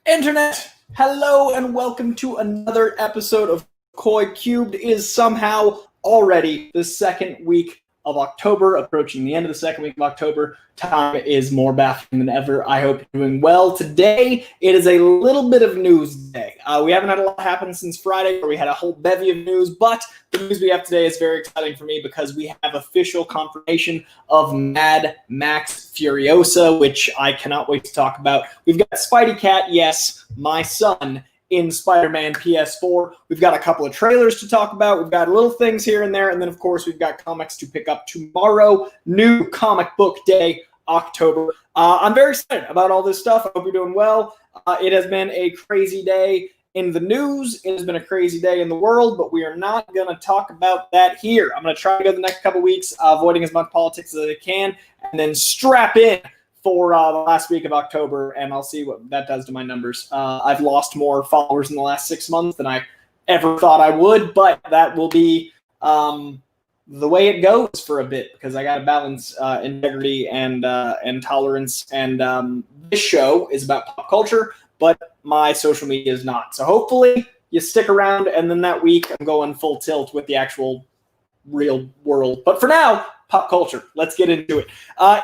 Internet, hello and welcome to another episode of Coy Cubed. It is somehow already the second week of October, approaching the end of the second week of October. Time is more baffling than ever. I hope you're doing well. Today, it is a little bit of news day. We haven't had a lot happen since Friday, where we had a whole bevy of news, but the news we have today is very exciting for me because we have official confirmation of Mad Max Furiosa, which I cannot wait to talk about. We've got SpideyCat, yes, my son, in Spider-Man PS4. We've got a couple of trailers to talk about. We've got little things here and there. And then, of course, we've got comics to pick up tomorrow. New comic book day, October. I'm very excited about all this stuff. I hope you're doing well. It has been a crazy day in the news. It has been a crazy day in the world, but we are not going to talk about that here. I'm going to try to go the next couple weeks, avoiding as much politics as I can, and then strap in for the last week of October, and I'll see what that does to my numbers. I've lost more followers in the last 6 months than I ever thought I would, but that will be the way it goes for a bit, because I got to balance integrity and tolerance, and this show is about pop culture, but my social media is not. So hopefully you stick around, and then that week I'm going full tilt with the actual real world. But for now, pop culture. Let's get into it.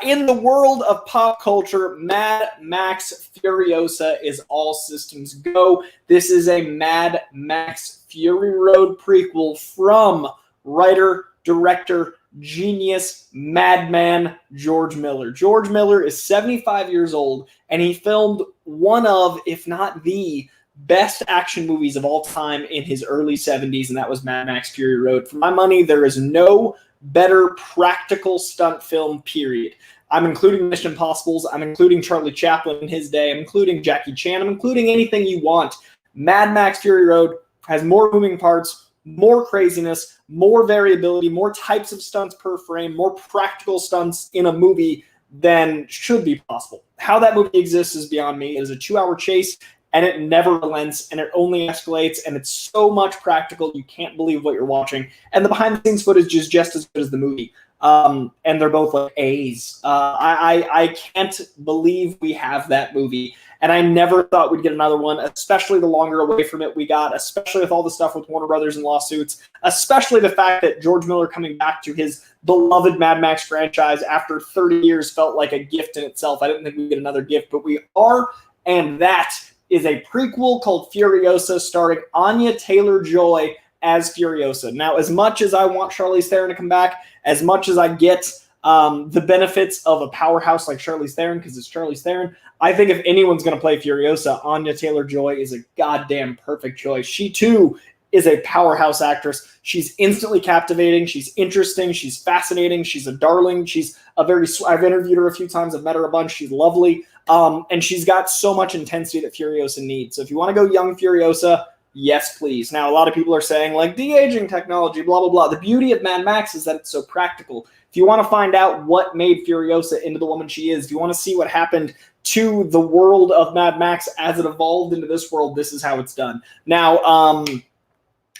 In the world of pop culture, Mad Max Furiosa is all systems go. This is a Mad Max Fury Road prequel from writer, director, genius, madman George Miller. George Miller is 75 years old, and he filmed one of, if not the best action movies of all time in his early 70s, and that was Mad Max Fury Road. For my money, there is no better practical stunt film, period. I'm including Mission Impossibles. I'm including Charlie Chaplin in his day. I'm including Jackie Chan. I'm including anything you want. Mad Max Fury Road has more moving parts, more craziness, more variability, more types of stunts per frame, more practical stunts in a movie than should be possible. How that movie exists is beyond me. It is a 2-hour chase, and it never relents, and it only escalates, and it's so much practical, you can't believe what you're watching. And the behind-the-scenes footage is just as good as the movie. And they're both like A's. I can't believe we have that movie, and I never thought we'd get another one, especially the longer away from it we got, especially with all the stuff with Warner Brothers and lawsuits, especially the fact that George Miller coming back to his beloved Mad Max franchise after 30 years felt like a gift in itself. I didn't think we'd get another gift, but we are, and that is a prequel called Furiosa, starring Anya Taylor-Joy as Furiosa. Now, as much as I want Charlize Theron to come back, as much as I get the benefits of a powerhouse like Charlize Theron, because it's Charlize Theron, I think if anyone's going to play Furiosa, Anya Taylor-Joy is a goddamn perfect choice. She, too, is a powerhouse actress. She's instantly captivating. She's interesting. She's fascinating. She's a darling. She's a very... I've interviewed her a few times. I've met her a bunch. She's lovely. And she's got so much intensity that Furiosa needs. So if you want to go young Furiosa, yes, please. Now, a lot of people are saying, like, de-aging technology, blah, blah, blah. The beauty of Mad Max is that it's so practical. If you want to find out what made Furiosa into the woman she is, if you want to see what happened to the world of Mad Max as it evolved into this world, this is how it's done. Now,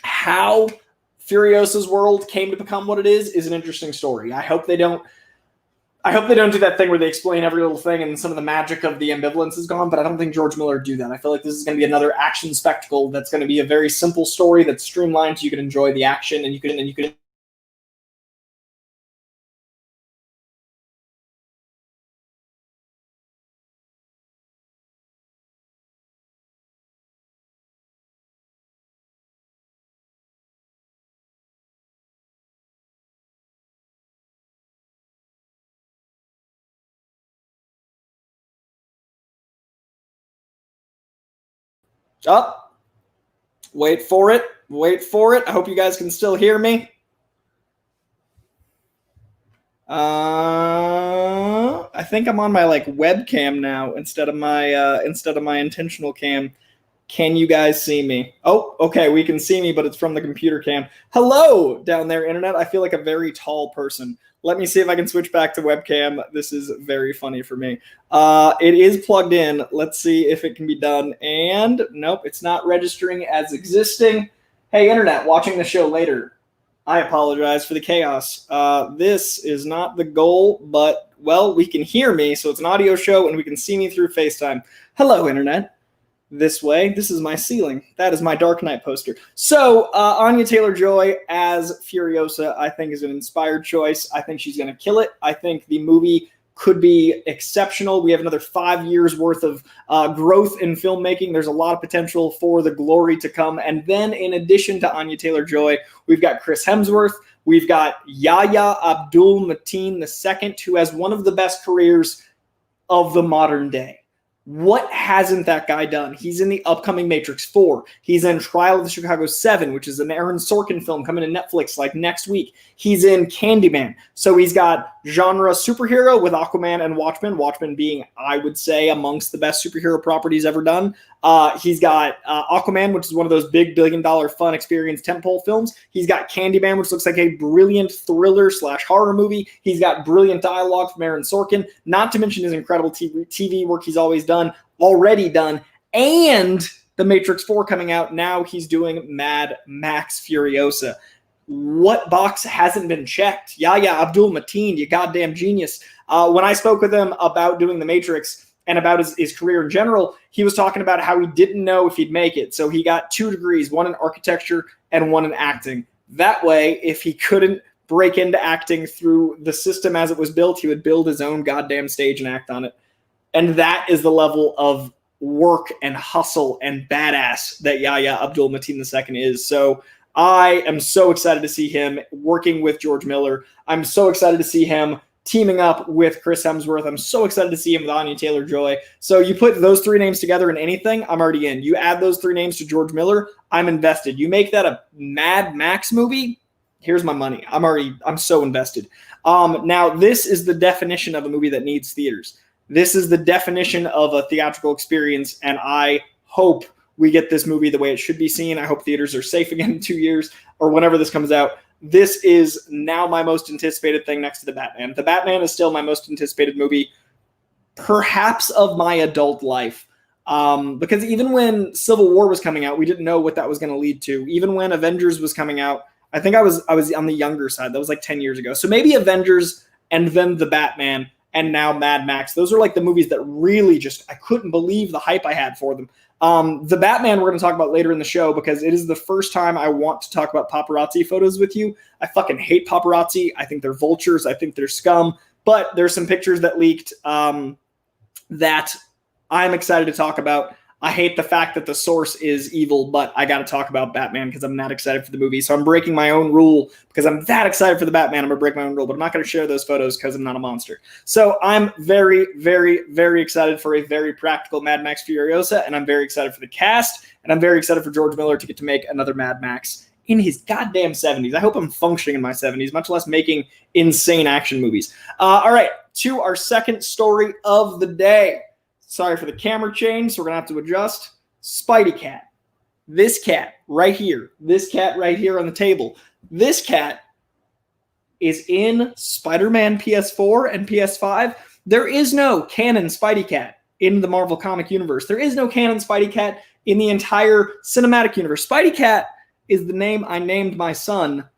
how Furiosa's world came to become what it is an interesting story. I hope they don't do that thing where they explain every little thing and some of the magic of the ambivalence is gone, but I don't think George Miller would do that. I feel like this is going to be another action spectacle that's going to be a very simple story that's streamlined so you can enjoy the action, and you can up. Wait for it. Wait for it. I hope you guys can still hear me. I think I'm on my webcam now instead of my intentional cam. Can you guys see me? Oh, okay, we can see me, but it's from the computer cam. Hello, down there, internet. I feel like a very tall person. Let me see if I can switch back to webcam. This is very funny for me. It is plugged in. Let's see if it can be done. And nope, it's not registering as existing. Hey, internet, watching the show later. I apologize for the chaos. This is not the goal, but, well, we can hear me, so it's an audio show, and we can see me through FaceTime. Hello, internet. this way. This is my ceiling. That is my Dark Knight poster. So Anya Taylor-Joy as Furiosa, I think, is an inspired choice. I think she's going to kill it. I think the movie could be exceptional. We have another 5 years worth of growth in filmmaking. There's a lot of potential for the glory to come. And then in addition to Anya Taylor-Joy, we've got Chris Hemsworth. We've got Yahya Abdul-Mateen II, who has one of the best careers of the modern day. What hasn't that guy done? He's in the upcoming Matrix 4. He's in Trial of the Chicago 7, which is an Aaron Sorkin film coming to Netflix like next week. He's in Candyman. So he's got genre superhero with Aquaman and Watchmen. Watchmen being, I would say, amongst the best superhero properties ever done. He's got Aquaman, which is one of those big billion-dollar fun experience tentpole films. He's got Candyman, which looks like a brilliant thriller/horror movie. He's got brilliant dialogue from Aaron Sorkin, not to mention his incredible TV work he's already done, and the Matrix 4 coming out. Now he's doing Mad Max Furiosa. What box hasn't been checked? Yahya Abdul-Mateen, you goddamn genius. When I spoke with him about doing the Matrix and about his career in general, he was talking about how he didn't know if he'd make it. So he got 2 degrees, one in architecture and one in acting. That way, if he couldn't break into acting through the system as it was built, he would build his own goddamn stage and act on it. And that is the level of work and hustle and badass that Yahya Abdul-Mateen II is. So I am so excited to see him working with George Miller. I'm so excited to see him teaming up with Chris Hemsworth. I'm so excited to see him with Anya Taylor-Joy. So you put those 3 names together in anything, I'm already in. You add those 3 names to George Miller, I'm invested. You make that a Mad Max movie, here's my money. I'm so invested. Now, this is the definition of a movie that needs theaters. This is the definition of a theatrical experience, and I hope we get this movie the way it should be seen. I hope theaters are safe again in 2 years or whenever this comes out. This is now my most anticipated thing next to The Batman. The Batman is still my most anticipated movie, perhaps of my adult life. Because even when Civil War was coming out, we didn't know what that was going to lead to. Even when Avengers was coming out, I think I was on the younger side. That was like 10 years ago. So maybe Avengers and then The Batman and now Mad Max. Those are like the movies that really just, I couldn't believe the hype I had for them. The Batman we're going to talk about later in the show because it is the first time I want to talk about paparazzi photos with you. I fucking hate paparazzi. I think they're vultures. I think they're scum. But there's some pictures that leaked that I'm excited to talk about. I hate the fact that the source is evil, but I got to talk about Batman because I'm not excited for the movie. So I'm breaking my own rule because I'm that excited for the Batman. I'm going to break my own rule, but I'm not going to share those photos because I'm not a monster. So I'm very, very, very excited for a very practical Mad Max Furiosa, and I'm very excited for the cast, and I'm very excited for George Miller to get to make another Mad Max in his goddamn 70s. I hope I'm functioning in my 70s, much less making insane action movies. All right, to our second story of the day. Sorry for the camera change, so we're going to have to adjust. SpideyCat. This cat right here. This cat right here on the table. This cat is in Spider-Man PS4 and PS5. There is no canon SpideyCat in the Marvel comic universe. There is no canon SpideyCat in the entire cinematic universe. SpideyCat is the name I named my son,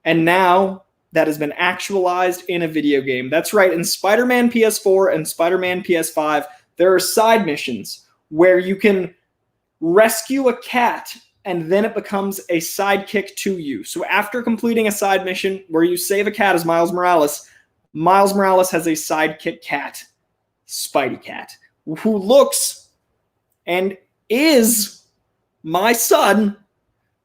and now that has been actualized in a video game. That's right, in Spider-Man PS4 and Spider-Man PS5, there are side missions where you can rescue a cat and then it becomes a sidekick to you. So after completing a side mission where you save a cat as Miles Morales has a sidekick cat, SpideyCat, who looks and is my son.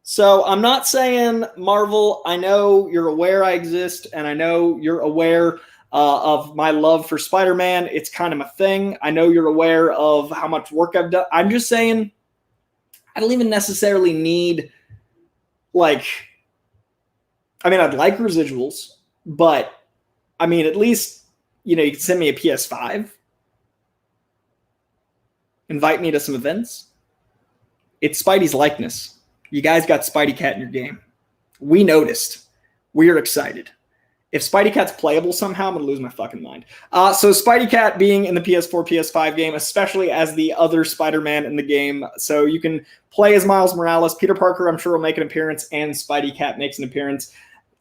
So I'm not saying, Marvel, I know you're aware I exist and I know you're aware of my love for Spider-Man. It's kind of my thing. I know you're aware of how much work I've done. I'm just saying I don't even necessarily need, I'd like residuals, but, at least, you can send me a PS5. Invite me to some events. It's Spidey's likeness. You guys got SpideyCat in your game. We noticed. We're excited. If SpideyCat's playable somehow, I'm going to lose my fucking mind. So SpideyCat being in the PS4, PS5 game, especially as the other Spider-Man in the game. So you can play as Miles Morales. Peter Parker, I'm sure, will make an appearance, and SpideyCat makes an appearance.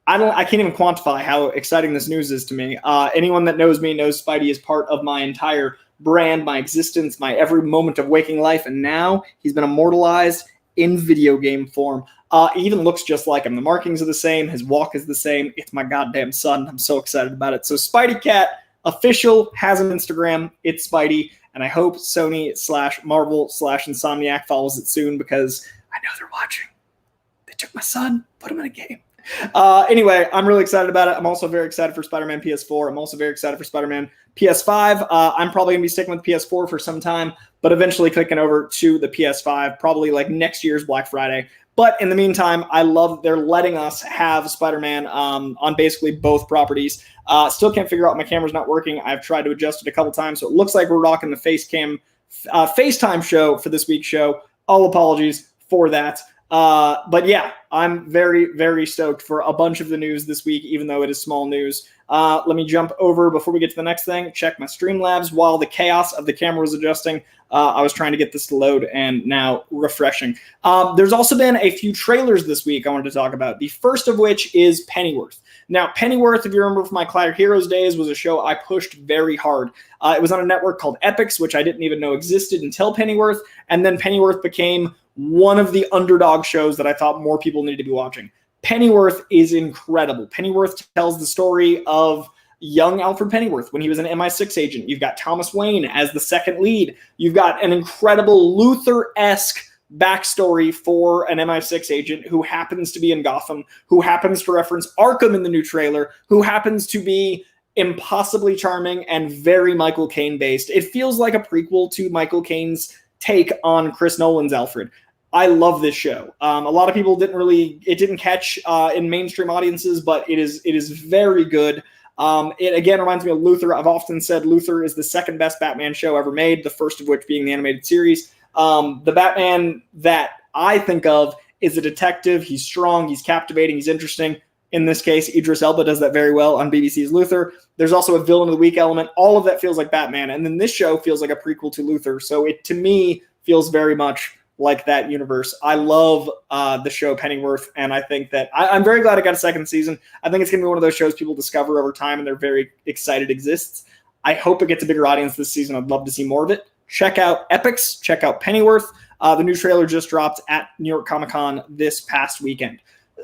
I can't even quantify how exciting this news is to me. Anyone that knows me knows Spidey is part of my entire brand, my existence, my every moment of waking life. And now he's been immortalized in video game form. It even looks just like him. The markings are the same. His walk is the same. It's my goddamn son. I'm so excited about it. So SpideyCat official has an Instagram. It's Spidey. And I hope Sony/Marvel/Insomniac follows it soon because I know they're watching. They took my son, put him in a game. Anyway, I'm really excited about it. I'm also very excited for Spider-Man PS4. I'm also very excited for Spider-Man PS5. I'm probably going to be sticking with PS4 for some time, but eventually clicking over to the PS5, probably like next year's Black Friday. But in the meantime, I love that they're letting us have Spider-Man on basically both properties. Still can't figure out my camera's not working. I've tried to adjust it a couple times, so it looks like we're rocking the FaceTime show for this week's show. All apologies for that. But yeah, I'm very, very stoked for a bunch of the news this week, even though it is small news. Let me jump over before we get to the next thing. Check my Streamlabs while the chaos of the camera was adjusting. I was trying to get this to load and now refreshing. There's also been a few trailers this week I wanted to talk about. The first of which is Pennyworth. Now, Pennyworth, if you remember from my Collider Heroes days, was a show I pushed very hard. It was on a network called Epix, which I didn't even know existed until Pennyworth. And then Pennyworth became one of the underdog shows that I thought more people needed to be watching. Pennyworth is incredible. Pennyworth tells the story of young Alfred Pennyworth when he was an MI6 agent. You've got Thomas Wayne as the second lead. You've got an incredible Luther-esque backstory for an MI6 agent who happens to be in Gotham, who happens to reference Arkham in the new trailer, who happens to be impossibly charming and very Michael Caine based. It feels like a prequel to Michael Caine's take on Chris Nolan's Alfred. I love this show. A lot of people didn't catch in mainstream audiences, but it is very good. It again reminds me of Luther. I've often said Luther is the second best Batman show ever made, the first of which being the animated series. The Batman that I think of is a detective. He's strong, he's captivating, he's interesting. In this case, Idris Elba does that very well on BBC's Luther. There's also a villain of the week element. All of that feels like Batman. And then this show feels like a prequel to Luther. So it, to me, feels very much like that universe. I love the show Pennyworth, and I think that I'm very glad it got a second season. I think it's going to be one of those shows people discover over time, and they're very excited exists. I hope it gets a bigger audience this season. I'd love to see more of it. Check out Epix. Check out Pennyworth. The new trailer just dropped at New York Comic Con this past weekend.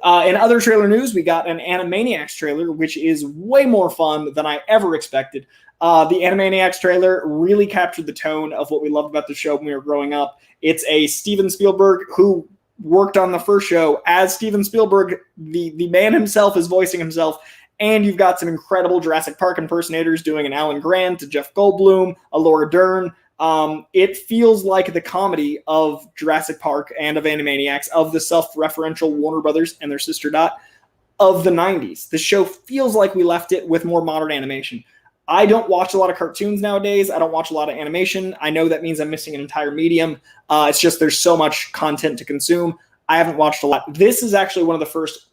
In other trailer news, we got an Animaniacs trailer, which is way more fun than I ever expected. The Animaniacs trailer really captured the tone of what we loved about the show when we were growing up. It's a Steven Spielberg who worked on the first show as Steven Spielberg. The man himself is voicing himself. And you've got some incredible Jurassic Park impersonators doing an Alan Grant, a Jeff Goldblum, a Laura Dern. It feels like the comedy of Jurassic Park and of Animaniacs, of the self-referential Warner Brothers and their sister Dot of the 90s. The show feels like we left it with more modern animation. I don't watch a lot of cartoons nowadays. I don't watch a lot of animation. I know that means I'm missing an entire medium. It's just there's so much content to consume. I haven't watched a lot. This is actually one of the first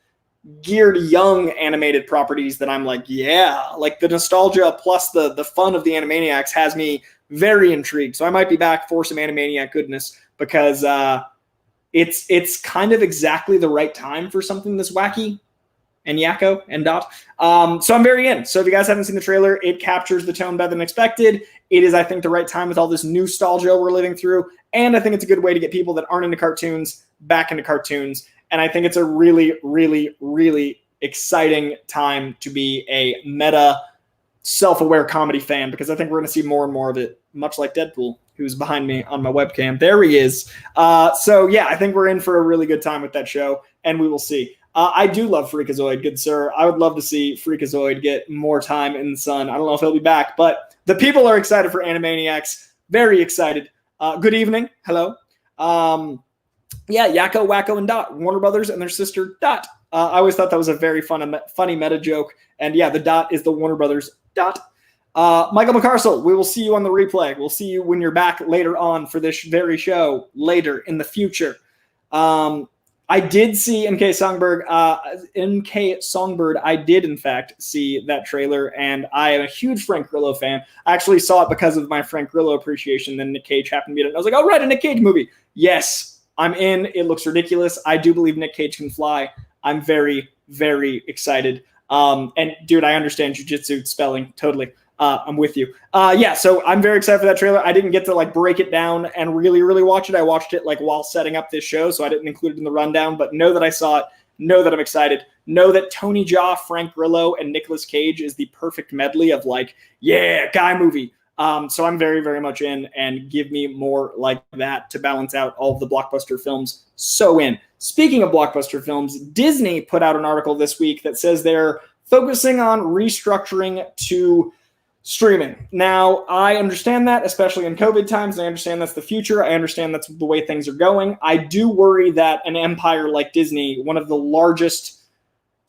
geared young animated properties that I'm like, yeah, like the nostalgia plus the fun of the Animaniacs has me very intrigued. So I might be back for some Animaniac goodness because it's kind of exactly the right time for something that's wacky and Yakko and Dot. So I'm very in. So if you guys haven't seen the trailer, it captures the tone better than expected. It is, I think, the right time with all this nostalgia we're living through. And I think it's a good way to get people that aren't into cartoons back into cartoons. And I think it's a really, really, really exciting time to be a meta, self-aware comedy fan, because I think we're going to see more and more of it, much like Deadpool, who's behind me on my webcam. There he is. So yeah, I think we're in for a really good time with that show, and we will see. I do love Freakazoid, good sir. I would love to see Freakazoid get more time in the sun. I don't know if he'll be back, but the people are excited for Animaniacs. Very excited. Good evening. Hello. Yeah, Yakko, Wacko, and Dot. Warner Brothers and their sister Dot. I always thought that was a very funny meta joke. And yeah, the Dot is the Warner Brothers Dot. Michael McCarcel, we will see you on the replay. We'll see you when you're back later on for this very show later in the future. I did see NK Songbird. I did, in fact, see that trailer, and I am a huge Frank Grillo fan. I actually saw it because of my Frank Grillo appreciation. Then Nick Cage happened to be in it. And I was like, oh, right, a Nick Cage movie. Yes, I'm in. It looks ridiculous. I do believe Nick Cage can fly. I'm very, very excited. And, dude, I understand jiu-jitsu spelling, totally. I'm with you. Yeah, so I'm very excited for that trailer. I didn't get to like break it down and really, really watch it. I watched it like while setting up this show, so I didn't include it in the rundown, but know that I saw it, know that I'm excited, know that Tony Jaa, Frank Grillo, and Nicolas Cage is the perfect medley of like, yeah, guy movie. So I'm very, very much in, and give me more like that to balance out all of the blockbuster films. So in. Speaking of blockbuster films, Disney put out an article this week that says they're focusing on restructuring to streaming. Now, I understand that, especially in COVID times. I understand that's the future. I understand that's the way things are going. I do worry that an empire like Disney, one of the largest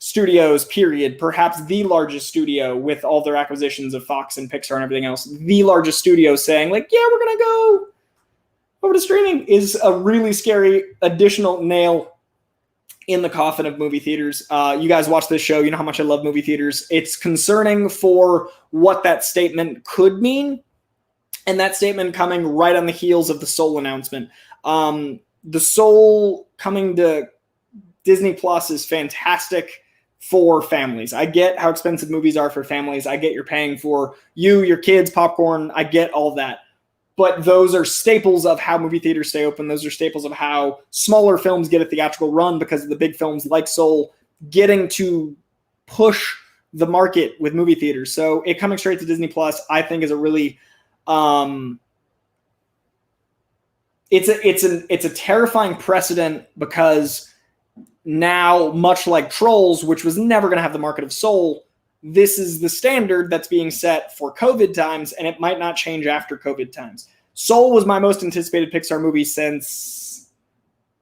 studios, period, perhaps the largest studio with all their acquisitions of Fox and Pixar and everything else, the largest studio saying like, yeah, we're going to go over to streaming, is a really scary additional nail in the coffin of movie theaters. You guys watch this show, you know how much I love movie theaters. It's concerning for what that statement could mean, and that statement coming right on the heels of the Soul announcement. The Soul coming to Disney Plus is fantastic for families. I get how expensive movies are for families. I get you're paying for you, your kids, popcorn. I get all that. But those are staples of how movie theaters stay open. Those are staples of how smaller films get a theatrical run because of the big films like Soul getting to push the market with movie theaters. So it coming straight to Disney Plus, I think, is a really it's a terrifying precedent, because now, much like Trolls, which was never going to have the market of Soul, this is the standard that's being set for COVID times, and it might not change after COVID times. Soul was my most anticipated Pixar movie since,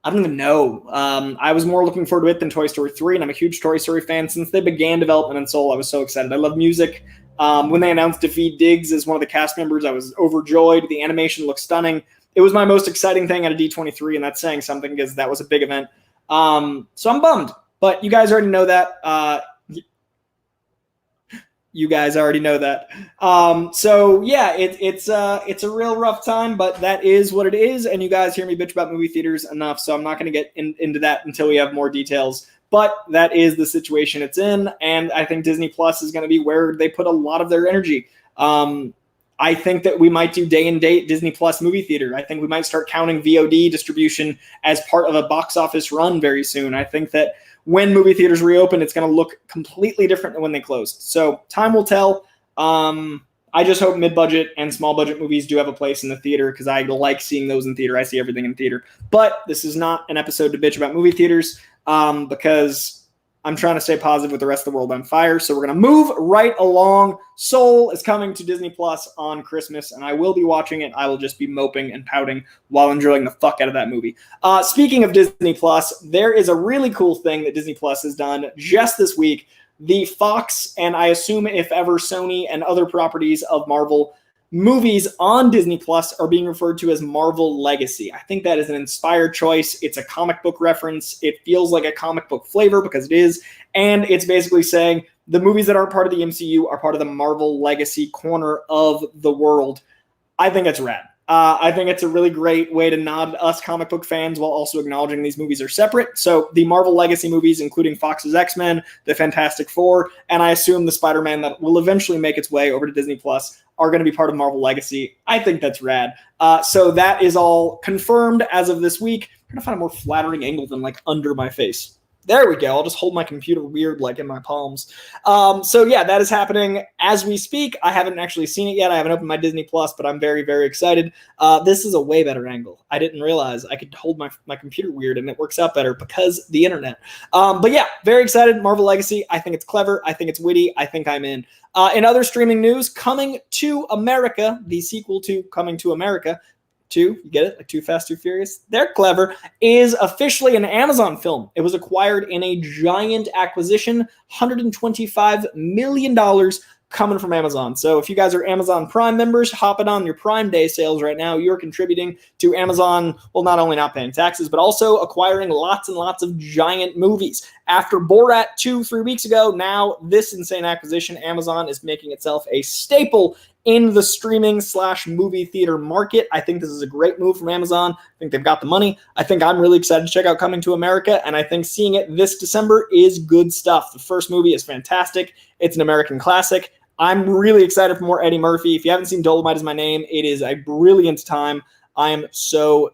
I don't even know. I was more looking forward to it than Toy Story 3, and I'm a huge Toy Story fan. Since they began development in Soul, I was so excited. I love music. When they announced Daveed Diggs as one of the cast members, I was overjoyed. The animation looked stunning. It was my most exciting thing at a D23, and that's saying something because that was a big event. So I'm bummed, but you guys already know that. You guys already know that. So yeah, it's a real rough time, but that is what it is. And you guys hear me bitch about movie theaters enough, so I'm not going to get into that until we have more details. But that is the situation it's in, and I think Disney Plus is going to be where they put a lot of their energy. I think that we might do day and date Disney Plus movie theater. I think we might start counting VOD distribution as part of a box office run very soon. I think that when movie theaters reopen, it's going to look completely different than when they closed. So time will tell. I just hope mid-budget and small-budget movies do have a place in the theater, because I like seeing those in theater. I see everything in theater. But this is not an episode to bitch about movie theaters, because I'm trying to stay positive with the rest of the world on fire. So we're going to move right along. Soul is coming to Disney Plus on Christmas, and I will be watching it. I will just be moping and pouting while enjoying the fuck out of that movie. Speaking of Disney Plus, there is a really cool thing that Disney Plus has done just this week. The Fox, and I assume if ever Sony and other properties of Marvel movies on Disney Plus are being referred to as Marvel Legacy. I think that is an inspired choice. It's a comic book reference. It feels like a comic book flavor, because it is. And it's basically saying the movies that aren't part of the MCU are part of the Marvel Legacy corner of the world. I think it's rad. I think it's a really great way to nod us comic book fans while also acknowledging these movies are separate. So the Marvel Legacy movies, including Fox's X-Men, the Fantastic Four, and I assume the Spider-Man that will eventually make its way over to Disney Plus, are going to be part of Marvel Legacy. I think that's rad. So that is all confirmed as of this week. I'm going to find a more flattering angle than like under my face. There we go. I'll just hold my computer weird like in my palms. So yeah, that is happening as we speak. I haven't actually seen it yet. I haven't opened my Disney Plus, but I'm very, very excited. This is a way better angle. I didn't realize I could hold my computer weird and it works out better because the internet. But yeah, very excited. Marvel Legacy. I think it's clever. I think it's witty. I think I'm in. In other streaming news, Coming to America, the sequel to Coming to America, 2, you get it? Like Too Fast, Too Furious? They're clever. Is officially an Amazon film. It was acquired in a giant acquisition, $125 million coming from Amazon. So if you guys are Amazon Prime members, hopping on your Prime Day sales right now, you're contributing to Amazon, well, not only not paying taxes, but also acquiring lots and lots of giant movies. After Borat 2-3 weeks ago, now this insane acquisition, Amazon is making itself a staple in the streaming/movie theater market. I think this is a great move from Amazon. I think they've got the money. I think I'm really excited to check out Coming to America, and I think seeing it this December is good stuff. The first movie is fantastic. It's an American classic. I'm really excited for more Eddie Murphy. If you haven't seen Dolomite Is My Name, it is a brilliant time. I am so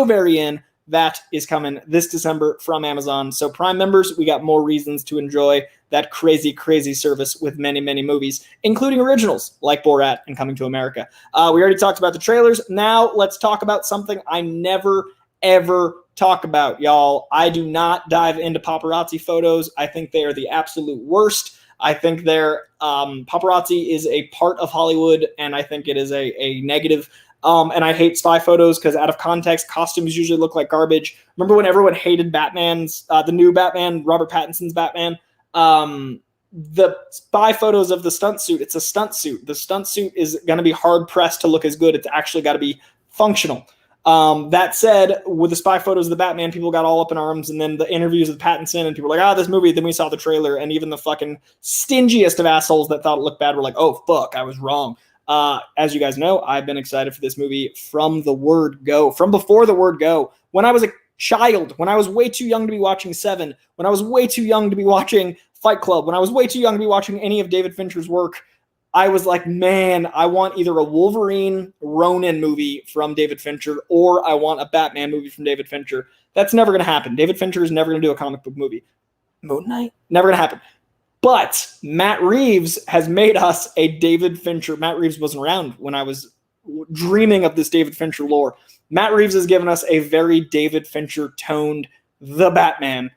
very in. That is coming this December from Amazon. So Prime members, we got more reasons to enjoy that crazy service with many movies, including originals like Borat and Coming to America. We already talked about the trailers. Now let's talk about something I never, ever talk about, y'all. I do not dive into paparazzi photos. I think they are the absolute worst. I think paparazzi is a part of Hollywood, and I think it is a negative. And I hate spy photos because out of context, costumes usually look like garbage. Remember when everyone hated the new Batman, Robert Pattinson's Batman? The spy photos of the stunt suit, it's a stunt suit. The stunt suit is going to be hard pressed to look as good. It's actually got to be functional. That said, with the spy photos of the Batman, people got all up in arms, and then the interviews with Pattinson, and people were like, this movie, then we saw the trailer, and even the fucking stingiest of assholes that thought it looked bad were like, oh, fuck, I was wrong. As you guys know, I've been excited for this movie from the word go, from before the word go. When I was a child, when I was way too young to be watching Seven, when I was way too young to be watching Fight Club, when I was way too young to be watching any of David Fincher's work, I was like, man, I want either a Wolverine Ronin movie from David Fincher or I want a Batman movie from David Fincher. That's never going to happen. David Fincher is never going to do a comic book movie. Moon Knight? Never going to happen. But Matt Reeves has made us a David Fincher. Matt Reeves wasn't around when I was dreaming of this David Fincher lore. Matt Reeves has given us a very David Fincher toned The Batman.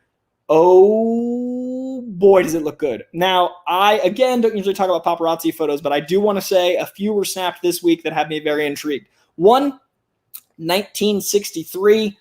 Oh boy, does it look good. Now, I, again, don't usually talk about paparazzi photos, but I do want to say a few were snapped this week that had me very intrigued. One, 1963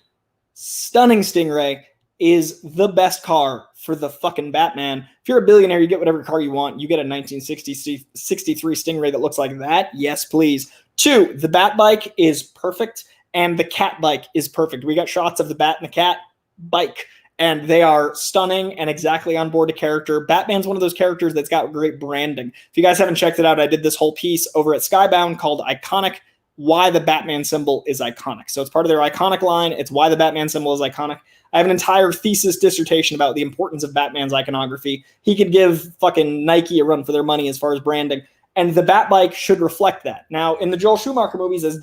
stunning Stingray is the best car for the fucking Batman. If you're a billionaire, you get whatever car you want. You get a 1963 Stingray that looks like that. Yes, please. Two, the Bat bike is perfect, and the Cat bike is perfect. We got shots of the Bat and the Cat bike, and they are stunning and exactly on board a character. Batman's one of those characters that's got great branding. If you guys haven't checked it out, I did this whole piece over at Skybound called Iconic, why the Batman symbol is iconic. So it's part of their iconic line. It's why the Batman symbol is iconic. I have an entire thesis dissertation about the importance of Batman's iconography. He could give fucking Nike a run for their money as far as branding. And the Bat bike should reflect that. Now, in the Joel Schumacher movies, as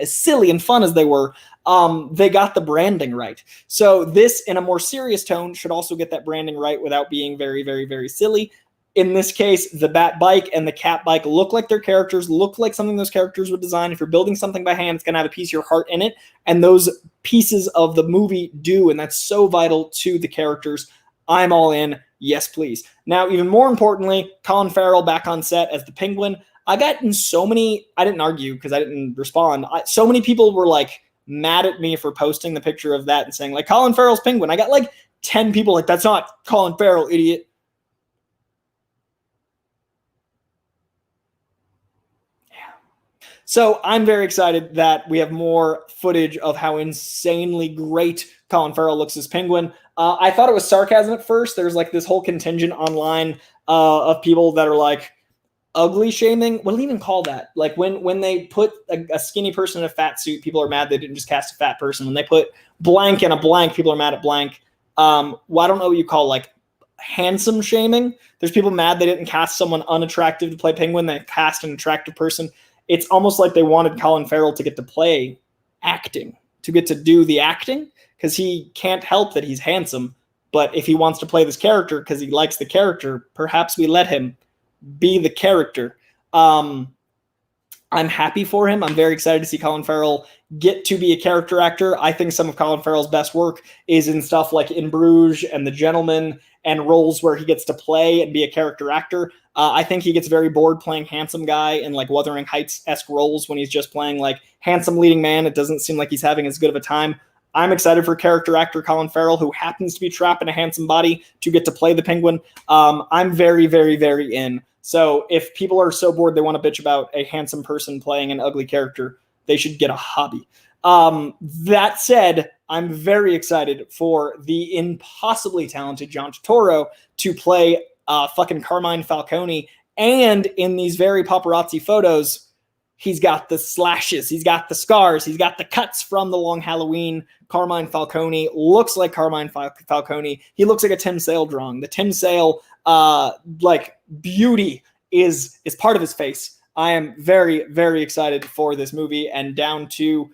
silly and fun as they were, they got the branding right. So this, in a more serious tone, should also get that branding right without being very silly. In this case, the Bat bike and the Cat bike look like their characters, look like something those characters would design. If you're building something by hand, it's going to have a piece of your heart in it. And those pieces of the movie do, and that's so vital to the characters. I'm all in. Yes, please. Now, even more importantly, Colin Farrell back on set as the Penguin. I didn't argue because I didn't respond. So many people were like mad at me for posting the picture of that and saying like, Colin Farrell's Penguin. I got like 10 people like, that's not Colin Farrell, idiot. So I'm very excited that we have more footage of how insanely great Colin Farrell looks as Penguin. I thought it was sarcasm at first. There's like this whole contingent online of people that are like ugly shaming. What do they even call that? Like when they put a skinny person in a fat suit, people are mad they didn't just cast a fat person. When they put blank in a blank, people are mad at blank. Well, I don't know what you call like handsome shaming. There's people mad they didn't cast someone unattractive to play Penguin. They cast an attractive person. It's almost like they wanted Colin Farrell to get to play acting, to get to do the acting, because he can't help that he's handsome. But if he wants to play this character because he likes the character, perhaps we let him be the character. I'm happy for him. I'm very excited to see Colin Farrell get to be a character actor. I think some of Colin Farrell's best work is in stuff like In Bruges and The Gentleman and roles where he gets to play and be a character actor. I think he gets very bored playing handsome guy in like Wuthering Heights-esque roles when he's just playing like handsome leading man. It doesn't seem like he's having as good of a time. I'm excited for character actor Colin Farrell, who happens to be trapped in a handsome body, to get to play the Penguin. I'm very in. So if people are so bored they want to bitch about a handsome person playing an ugly character, they should get a hobby. That said, I'm very excited for the impossibly talented John Turturro to play fucking Carmine Falcone. And in these very paparazzi photos, he's got the slashes, he's got the scars, he's got the cuts from the Long Halloween. Carmine Falcone looks like Carmine Falcone. He looks like a Tim Sale drawing. The Tim Sale like beauty is part of his face. I am very, very excited for this movie, and down to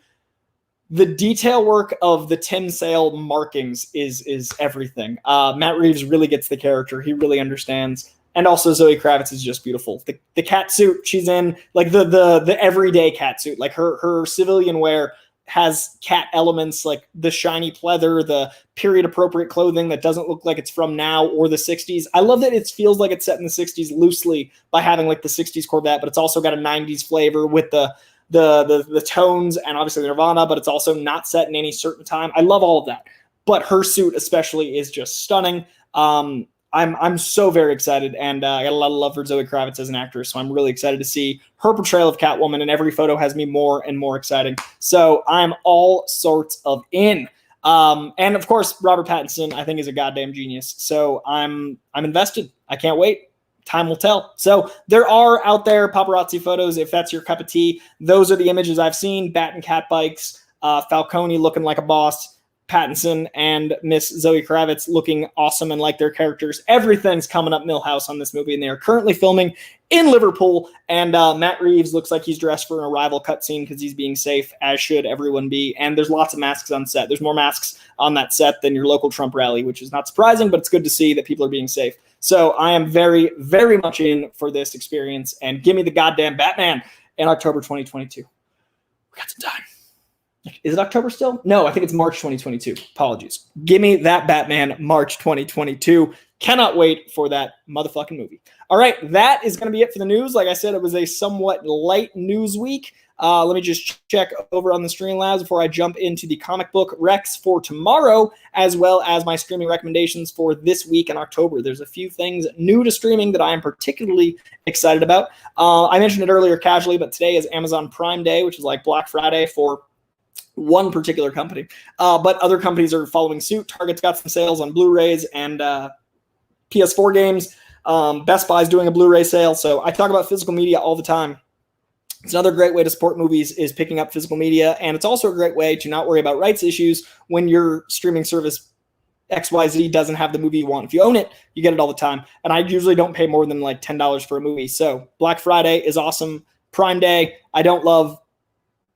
the detail work of the Tim Sale markings is everything. Matt Reeves really gets the character. He really understands. And also Zoe Kravitz is just beautiful. The cat suit she's in, like the everyday cat suit, like her civilian wear has cat elements, like the shiny pleather, the period appropriate clothing that doesn't look like it's from now or the 60s. I love that it feels like it's set in the 60s loosely by having like the 60s Corvette, but it's also got a 90s flavor with the tones and obviously the Nirvana, but it's also not set in any certain time. I love all of that. But her suit especially is just stunning. I'm so very excited, and I got a lot of love for Zoe Kravitz as an actress, so I'm really excited to see her portrayal of Catwoman, and every photo has me more and more excited. So I'm all sorts of in. And of course, Robert Pattinson, I think, is a goddamn genius. So I'm invested. I can't wait. Time will tell. So there are out there paparazzi photos. If that's your cup of tea, those are the images I've seen. Bat and cat bikes, Falcone looking like a boss, Pattinson and Miss Zoe Kravitz looking awesome and like their characters. Everything's coming up Millhouse on this movie, and they are currently filming in Liverpool. And Matt Reeves looks like he's dressed for an arrival cutscene because he's being safe, as should everyone be. And there's lots of masks on set. There's more masks on that set than your local Trump rally, which is not surprising, but it's good to see that people are being safe. So I am very, very much in for this experience. And give me the goddamn Batman in October 2022. We got some time. Is it October still? No, I think it's March 2022. Apologies. Give me that Batman March 2022. Cannot wait for that motherfucking movie. All right, that is going to be it for the news. Like I said, it was a somewhat light news week. Let me just check over on the Streamlabs before I jump into the comic book Rex for tomorrow, as well as my streaming recommendations for this week in October. There's a few things new to streaming that I am particularly excited about. I mentioned it earlier casually, but today is Amazon Prime Day, which is like Black Friday for one particular company, but other companies are following suit. Target's got some sales on Blu-rays and PS4 games. Best Buy's doing a Blu-ray sale. So I talk about physical media all the time. It's another great way to support movies is picking up physical media, and it's also a great way to not worry about rights issues when your streaming service XYZ doesn't have the movie you want. If you own it, you get it all the time. And I usually don't pay more than like $10 for a movie. So Black Friday is awesome. Prime Day, I don't love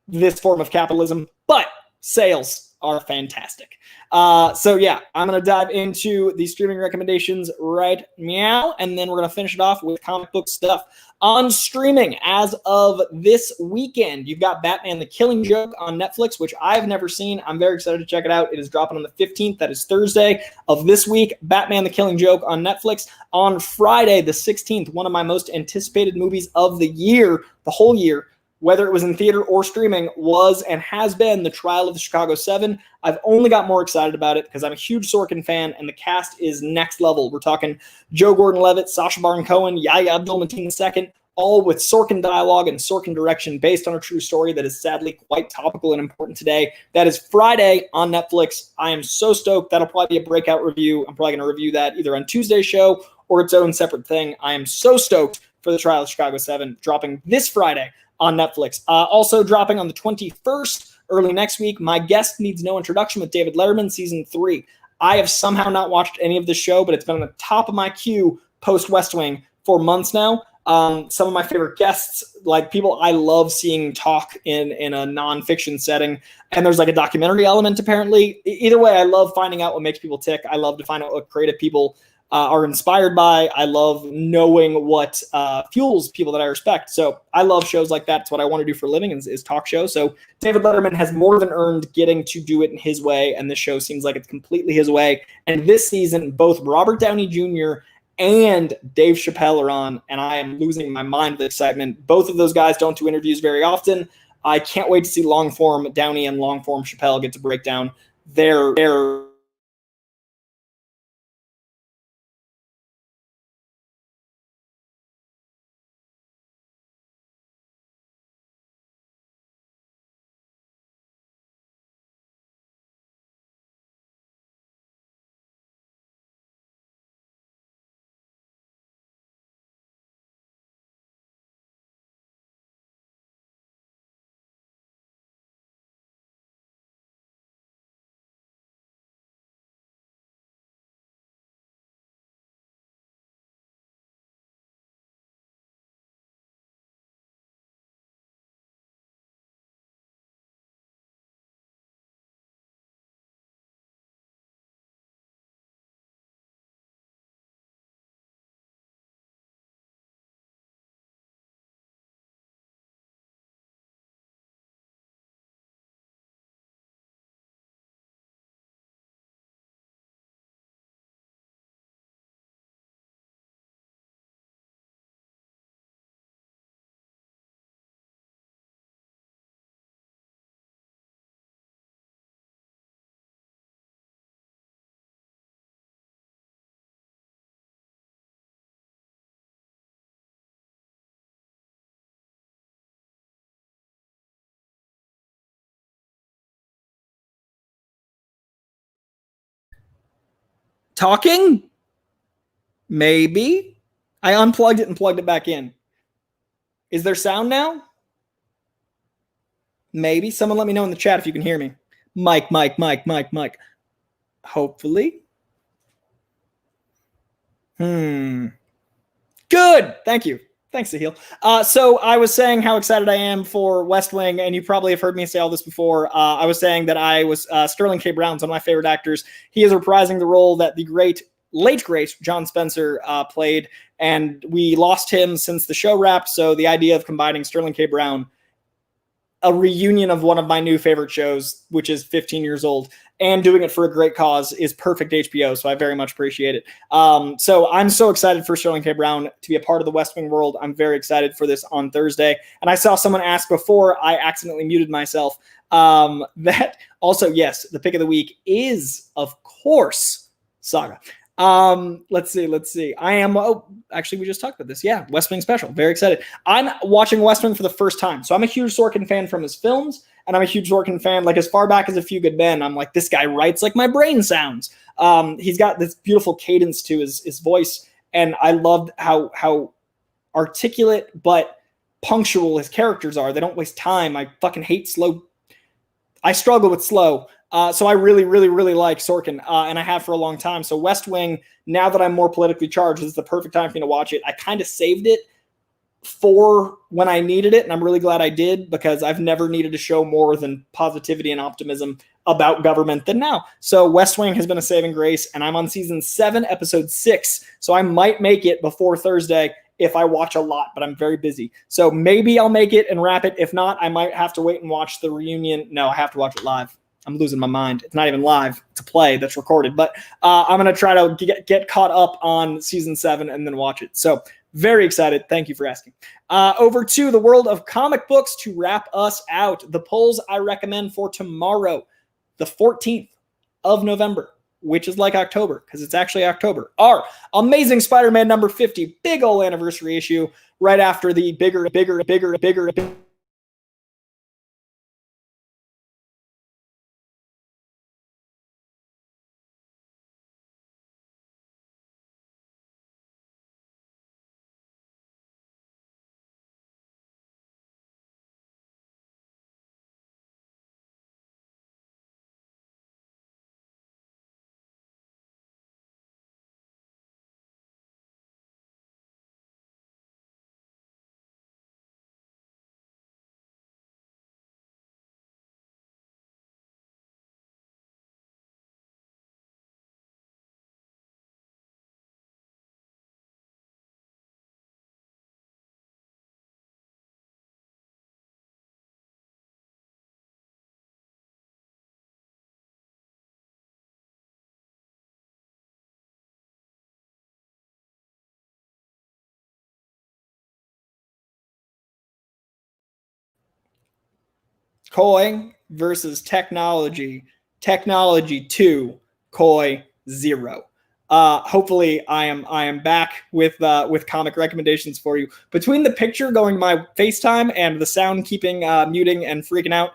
this form of capitalism, but sales are fantastic. So yeah, I'm going to dive into the streaming recommendations right meow, and then we're going to finish it off with comic book stuff. On streaming, as of this weekend, you've got Batman the Killing Joke on Netflix, which I've never seen. I'm very excited to check it out. It is dropping on the 15th. That is Thursday of this week. Batman the Killing Joke on Netflix. On Friday, the 16th, one of my most anticipated movies of the year, the whole year, whether it was in theater or streaming, was and has been The Trial of the Chicago 7. I've only got more excited about it because I'm a huge Sorkin fan, and the cast is next level. We're talking Joe Gordon-Levitt, Sacha Baron Cohen, Yahya Abdul-Mateen II, all with Sorkin dialogue and Sorkin direction based on a true story that is sadly quite topical and important today. That is Friday on Netflix. I am so stoked. That'll probably be a breakout review. I'm probably going to review that either on Tuesday's show or its own separate thing. I am so stoked for The Trial of Chicago 7, dropping this Friday on Netflix. Also dropping on the 21st, early next week, My Guest Needs No Introduction with David Letterman, Season 3. I have somehow not watched any of this show, but it's been on the top of my queue post-West Wing for months now. Some of my favorite guests, like people I love seeing talk in a nonfiction setting, and there's like a documentary element apparently. Either way, I love finding out what makes people tick. I love to find out what creative people are inspired by. I love knowing what fuels people that I respect. So I love shows like that. It's what I want to do for a living is talk shows. So David Letterman has more than earned getting to do it in his way, and this show seems like it's completely his way. And this season, both Robert Downey Jr. and Dave Chappelle are on, and I am losing my mind with excitement. Both of those guys don't do interviews very often. I can't wait to see long-form Downey and long-form Chappelle get to break down their Talking? Maybe. I unplugged it and plugged it back in. Is there sound now? Maybe. Someone let me know in the chat if you can hear me. Mike. Hopefully. Good. Thank you. Thanks, Sahil. So I was saying how excited I am for West Wing, and you probably have heard me say all this before. I was saying that I was Sterling K. Brown's one of my favorite actors. He is reprising the role that the late great John Spencer played, and we lost him since the show wrapped. So the idea of combining Sterling K. Brown, a reunion of one of my new favorite shows, which is 15 years old, and doing it for a great cause is perfect HBO. So I very much appreciate it. So I'm so excited for Sterling K. Brown to be a part of the West Wing world. I'm very excited for this on Thursday. And I saw someone ask before I accidentally muted myself that also, yes, the pick of the week is, of course, Saga. Let's see. I am, actually, we just talked about this. Yeah, West Wing special. Very excited. I'm watching West Wing for the first time. So I'm a huge Sorkin fan from his films, and I'm a huge Sorkin fan, like as far back as A Few Good Men. I'm like, this guy writes like my brain sounds. He's got this beautiful cadence to his voice, and I loved how articulate but punctual his characters are. They don't waste time. I fucking hate slow. I struggle with slow. So I really, really, really like Sorkin, and I have for a long time. So West Wing, now that I'm more politically charged, is the perfect time for me to watch it. I kind of saved it for when I needed it, and I'm really glad I did, because I've never needed to show more than positivity and optimism about government than now. So West Wing has been a saving grace, and I'm on season 7, episode 6, so I might make it before Thursday if I watch a lot, but I'm very busy. So maybe I'll make it and wrap it. If not, I might have to wait and watch the reunion. No, I have to watch it live. I'm losing my mind. It's not even live. It's a play that's recorded. But I'm going to try to get caught up on season 7 and then watch it. So very excited. Thank you for asking. Over to the world of comic books to wrap us out. The polls I recommend for tomorrow, the 14th of November, which is like October because it's actually October, are Amazing Spider-Man number 50, big ol' anniversary issue, right after the bigger. Coy versus technology. Technology 2, Coy 0. Hopefully I am back with comic recommendations for you. Between the picture going to my FaceTime and the sound keeping muting and freaking out,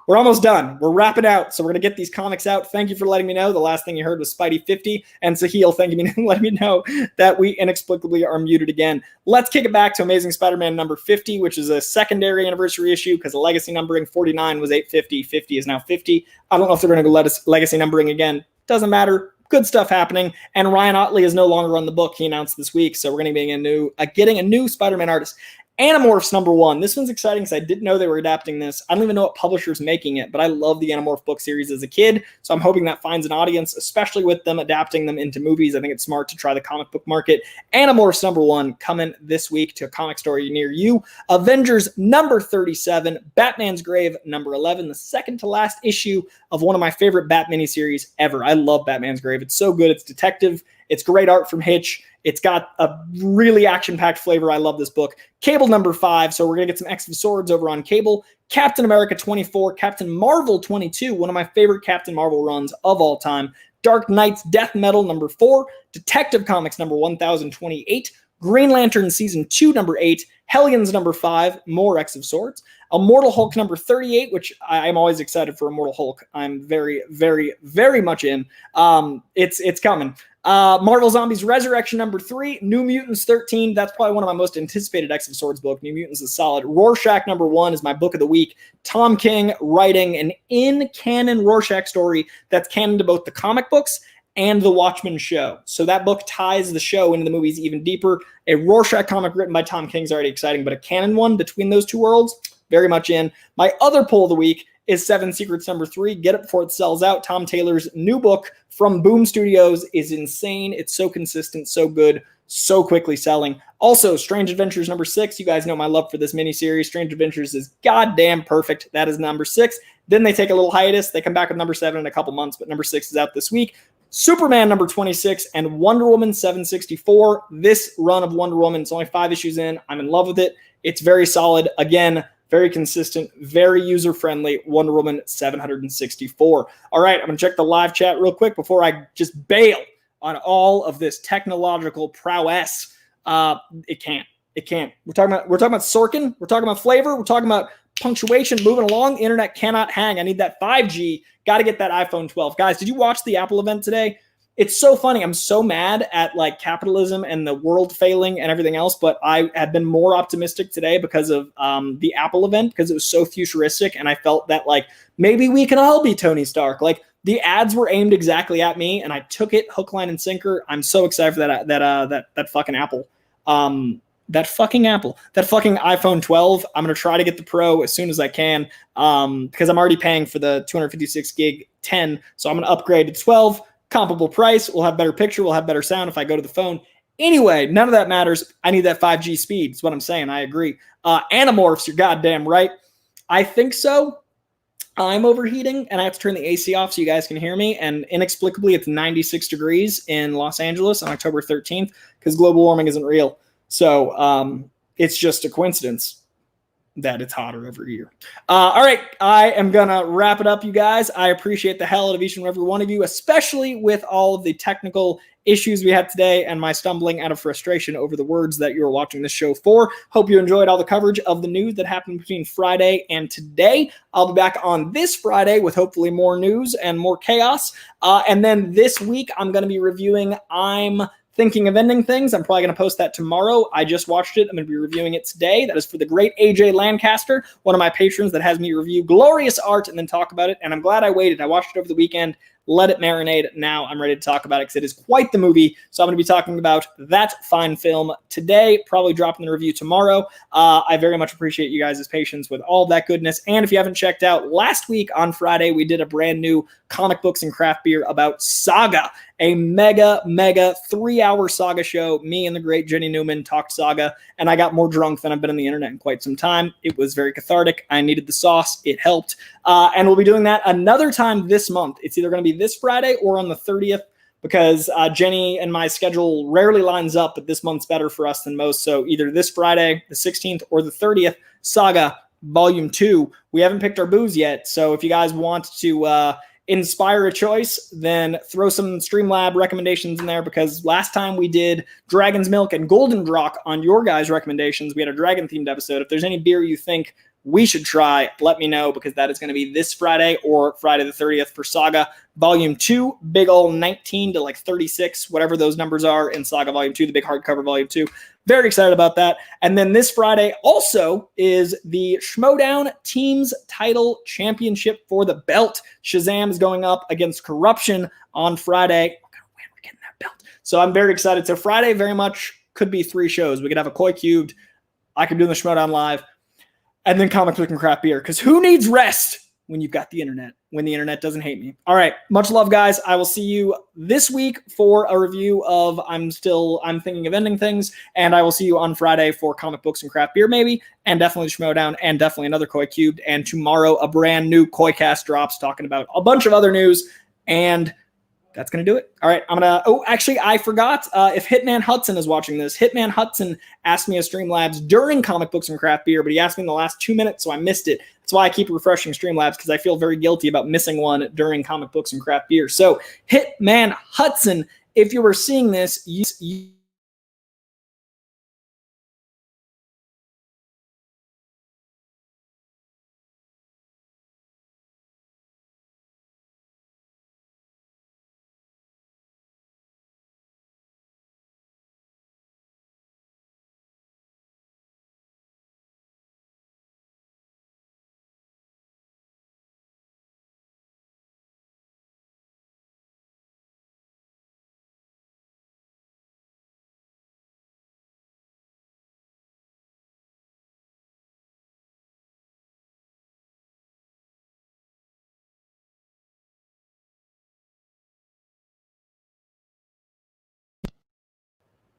we're almost done. We're wrapping out, so we're going to get these comics out. Thank you for letting me know. The last thing you heard was Spidey 50, and Sahil, thank you for letting me know that we inexplicably are muted again. Let's kick it back to Amazing Spider-Man number 50, which is a secondary anniversary issue because the legacy numbering 49 was 850. 50 is now 50. I don't know if they're going to go let us legacy numbering again. Doesn't matter. Good stuff happening. And Ryan Ottley is no longer on the book. He announced this week, so we're going to be getting a new Spider-Man artist. Animorphs number 1. This one's exciting because I didn't know they were adapting this. I don't even know what publisher's making it, but I love the Animorph book series as a kid, so I'm hoping that finds an audience, especially with them adapting them into movies. I think it's smart to try the comic book market. Animorphs number 1 coming this week to a comic store near you. Avengers number 37. Batman's Grave number 11. The second to last issue of one of my favorite Bat miniseries ever. I love Batman's Grave. It's so good. It's detective. It's great art from Hitch. It's got a really action-packed flavor. I love this book. Cable number 5. So we're going to get some X of Swords over on Cable. Captain America 24. Captain Marvel 22. One of my favorite Captain Marvel runs of all time. Dark Knight's Death Metal number 4. Detective Comics number 1028. Green Lantern season 2 number 8. Hellions number 5, more X of Swords. Immortal Hulk number 38, which I'm always excited for Immortal Hulk. I'm very, very, very much in. It's coming. Marvel Zombies Resurrection number 3, New Mutants 13. That's probably one of my most anticipated X of Swords book. New Mutants is solid. Rorschach number 1 is my book of the week. Tom King writing an in-canon Rorschach story that's canon to both the comic books and the Watchmen show. So that book ties the show into the movies even deeper. A Rorschach comic written by Tom King is already exciting, but a canon one between those two worlds, very much in. My other pull of the week is Seven Secrets number 3. Get it before it sells out. Tom Taylor's new book from Boom Studios is insane. It's so consistent, so good, so quickly selling. Also, Strange Adventures number 6. You guys know my love for this miniseries. Strange Adventures is goddamn perfect. That is number 6. Then they take a little hiatus. They come back with number 7 in a couple months, but number 6 is out this week. Superman number 26 and Wonder Woman 764. This run of Wonder Woman, it's only 5 issues in. I'm in love with it. It's very solid. Again, very consistent, very user-friendly. Wonder Woman 764. All right, I'm going to check the live chat real quick before I just bail on all of this technological prowess. It can't. We're talking about Sorkin. We're talking about flavor. We're talking about punctuation moving along. Internet cannot hang. I need that 5G. Got to get that iPhone 12. Guys, did you watch the Apple event today? It's so funny. I'm so mad at like capitalism and the world failing and everything else, but I have been more optimistic today because of the Apple event, because it was so futuristic, and I felt that like maybe we can all be Tony Stark. Like the ads were aimed exactly at me, and I took it hook, line, and sinker. I'm so excited for that fucking Apple. That fucking iPhone 12. I'm going to try to get the Pro as soon as I can because I'm already paying for the 256 gig 10. So I'm going to upgrade to 12. Comparable price. We'll have better picture. We'll have better sound if I go to the phone. Anyway, none of that matters. I need that 5G speed. That's what I'm saying. I agree. Animorphs, you're goddamn right. I think so. I'm overheating, and I have to turn the AC off so you guys can hear me. And inexplicably, it's 96 degrees in Los Angeles on October 13th because global warming isn't real. So it's just a coincidence that it's hotter every year. All right, I am going to wrap it up, you guys. I appreciate the hell out of each and every one of you, especially with all of the technical issues we had today and my stumbling out of frustration over the words that you're watching this show for. Hope you enjoyed all the coverage of the news that happened between Friday and today. I'll be back on this Friday with hopefully more news and more chaos. And then this week, I'm going to be reviewing I'm Thinking of Ending Things. I'm probably going to post that tomorrow. I just watched it. I'm going to be reviewing it today. That is for the great AJ Lancaster, one of my patrons that has me review glorious art and then talk about it. And I'm glad I waited. I watched it over the weekend, let it marinate. Now I'm ready to talk about it because it is quite the movie. So I'm going to be talking about that fine film today, probably dropping the review tomorrow. I very much appreciate you guys' patience with all that goodness. And if you haven't checked out, last week on Friday, we did a brand new comic books and craft beer about Saga, a mega 3-hour Saga show. Me and the great Jenny Newman talked Saga, and I got more drunk than I've been on the internet in quite some time. It was very cathartic. I needed the sauce. It helped. And we'll be doing that another time this month. It's either going to be this Friday or on the 30th because Jenny and my schedule rarely lines up, but this month's better for us than most. So either this Friday, the 16th, or the 30th, Saga Volume 2. We haven't picked our booze yet, so if you guys want to inspire a choice, then throw some Streamlab recommendations in there, because last time we did Dragon's Milk and Golden Rock on your guys' recommendations. We had a dragon-themed episode. If there's any beer you think we should try, let me know, because that is going to be this Friday or Friday the 30th for Saga Volume 2. Big ol' 19 to like 36, whatever those numbers are in Saga Volume 2, the big hardcover Volume 2. Very excited about that. And then this Friday also is the Schmodown Teams Title Championship for the belt. Shazam is going up against Corruption on Friday. We're going to win. We're getting that belt. So I'm very excited. So Friday very much could be 3 shows. We could have a Koi Cubed. I could do the Schmodown live. And then Comic Book and Craft Beer. Because who needs rest when you've got the internet? When the internet doesn't hate me. All right. Much love, guys. I will see you this week for a review of I'm Thinking of Ending Things. And I will see you on Friday for Comic Books and Craft Beer, maybe. And definitely Schmodown. And definitely another Koi Cubed. And tomorrow, a brand new Koi Cast drops talking about a bunch of other news. And that's going to do it. All right. Actually, I forgot if Hitman Hudson is watching this. Hitman Hudson asked me a Streamlabs during Comic Books and Craft Beer, but he asked me in the last 2 minutes, so I missed it. That's why I keep refreshing Streamlabs, because I feel very guilty about missing one during Comic Books and Craft Beer. So Hitman Hudson, if you were seeing this, you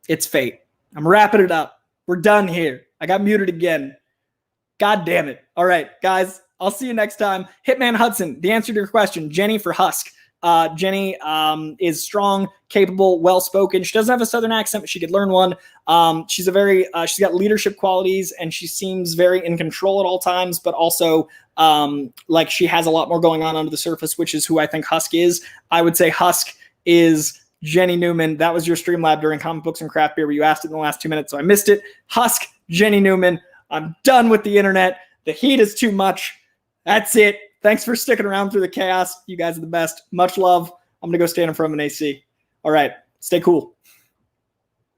It's fate. I'm wrapping it up. We're done here. I got muted again. God damn it. All right, guys, I'll see you next time. Hitman Hudson, the answer to your question, Jenny for Husk. Jenny is strong, capable, well-spoken. She doesn't have a Southern accent, but she could learn one. She's got leadership qualities, and she seems very in control at all times, but also like she has a lot more going on under the surface, which is who I think Husk is. I would say Husk is Jenny Newman. That was your Streamlab during Comic Books and Craft Beer, where you asked it in the last 2 minutes, so I missed it. Husk, Jenny Newman. I'm done with the internet. The heat is too much. That's it. Thanks for sticking around through the chaos. You guys are the best. Much love. I'm going to go stand in front of an AC. All right. Stay cool.